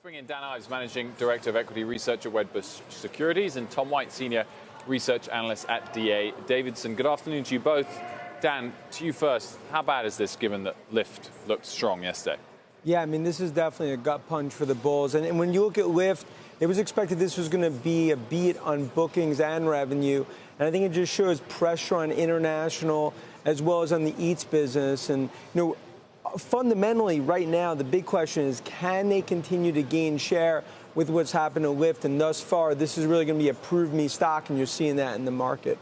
Bring in Dan Ives, Managing Director of Equity Research at Wedbush Securities, and Tom White, Senior Research Analyst at D.A. Davidson. Good afternoon to you both. Dan, to you first. How bad is this, given that Lyft looked strong yesterday? Yeah, I mean, this is definitely a gut punch for the bulls. And when you look at Lyft, it was expected this was going to be a beat on bookings and revenue. And I think it just shows pressure on international as well as on the Eats business. And, fundamentally, right now, the big question is, can they continue to gain share with what's happened to Lyft? And thus far, this is really going to be a prove me stock, and you're seeing that in the market.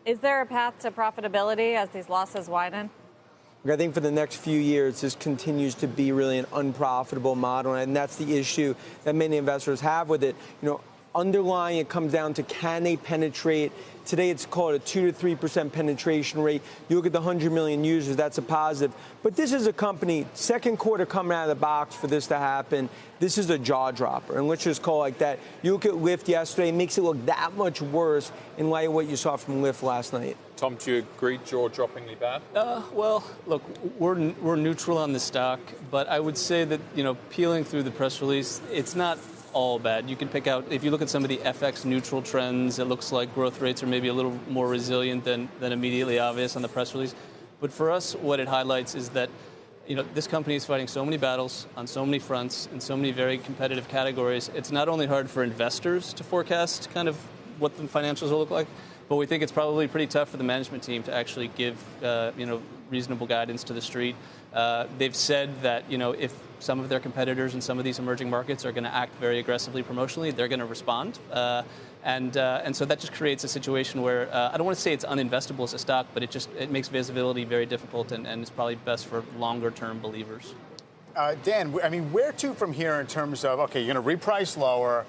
Is there a path to profitability as these losses widen? I think for the next few years, this continues to be really an unprofitable model, and that's the issue that many investors have with it. Underlying, it comes down to, can they penetrate? Today, it's called a 2 to 3% penetration rate. You look at the 100 million users, that's a positive. But this is a company, second quarter coming out of the box for this to happen. This is a jaw dropper, and let's just call it like that. You look at Lyft yesterday, it makes it look that much worse in light of what you saw from Lyft last night. Tom, do you agree, jaw-droppingly bad? Well, look, we're neutral on the stock, but I would say that, peeling through the press release, it's not all bad. You can pick out, if you look at some of the FX neutral trends, it looks like growth rates are maybe a little more resilient than immediately obvious on the press release. But for us, what it highlights is that, this company is fighting so many battles on so many fronts in so many very competitive categories. It's not only hard for investors to forecast kind of what the financials will look like, but we think it's probably pretty tough for the management team to actually give, reasonable guidance to the street. They've said that, if some of their competitors in some of these emerging markets are going to act very aggressively promotionally, they're going to respond. And so that just creates a situation where I don't want to say it's uninvestable as a stock, but it makes visibility very difficult, and it's probably best for longer-term believers. Dan, I mean, where to from here in terms of, okay, you're going to reprice lower.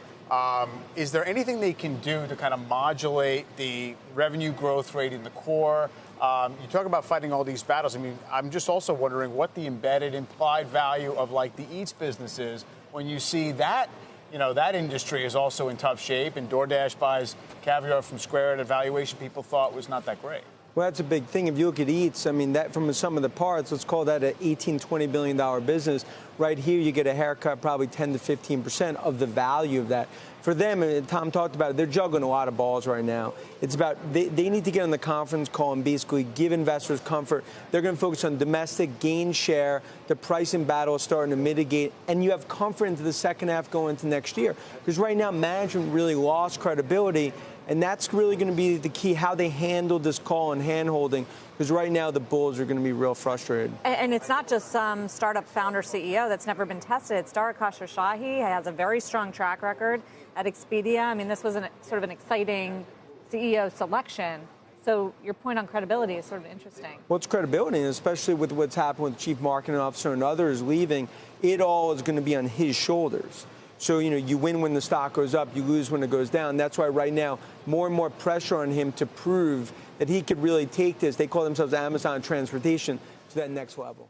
Is there anything they can do to kind of modulate the revenue growth rate in the core? You talk about fighting all these battles. I mean, I'm just also wondering what the embedded implied value of like the Eats business is when you see that, that industry is also in tough shape, and DoorDash buys caviar from Square at a valuation people thought was not that great. Well, that's a big thing. If you look at Eats, I mean, that from the sum of the parts, let's call that an $18, $20 billion business. Right here, you get a haircut, probably 10 to 15% of the value of that. For them, and Tom talked about it, they're juggling a lot of balls right now. It's about, they need to get on the conference call and basically give investors comfort. They're going to focus on domestic, gain share, the pricing battle is starting to mitigate, and you have comfort into the second half going into next year. Because right now, management really lost credibility. And that's really going to be the key, how they handle this call and hand-holding, because right now the bulls are going to be real frustrated. And it's not just some startup founder CEO that's never been tested. It's Dara Khosrowshahi. He has a very strong track record at Expedia. I mean, this was sort of an exciting CEO selection. So your point on credibility is sort of interesting. Well, it's credibility, and especially with what's happened with the chief marketing officer and others leaving, it all is going to be on his shoulders. So, you win when the stock goes up, you lose when it goes down. That's why right now, more and more pressure on him to prove that he could really take this. They call themselves Amazon Transportation to that next level.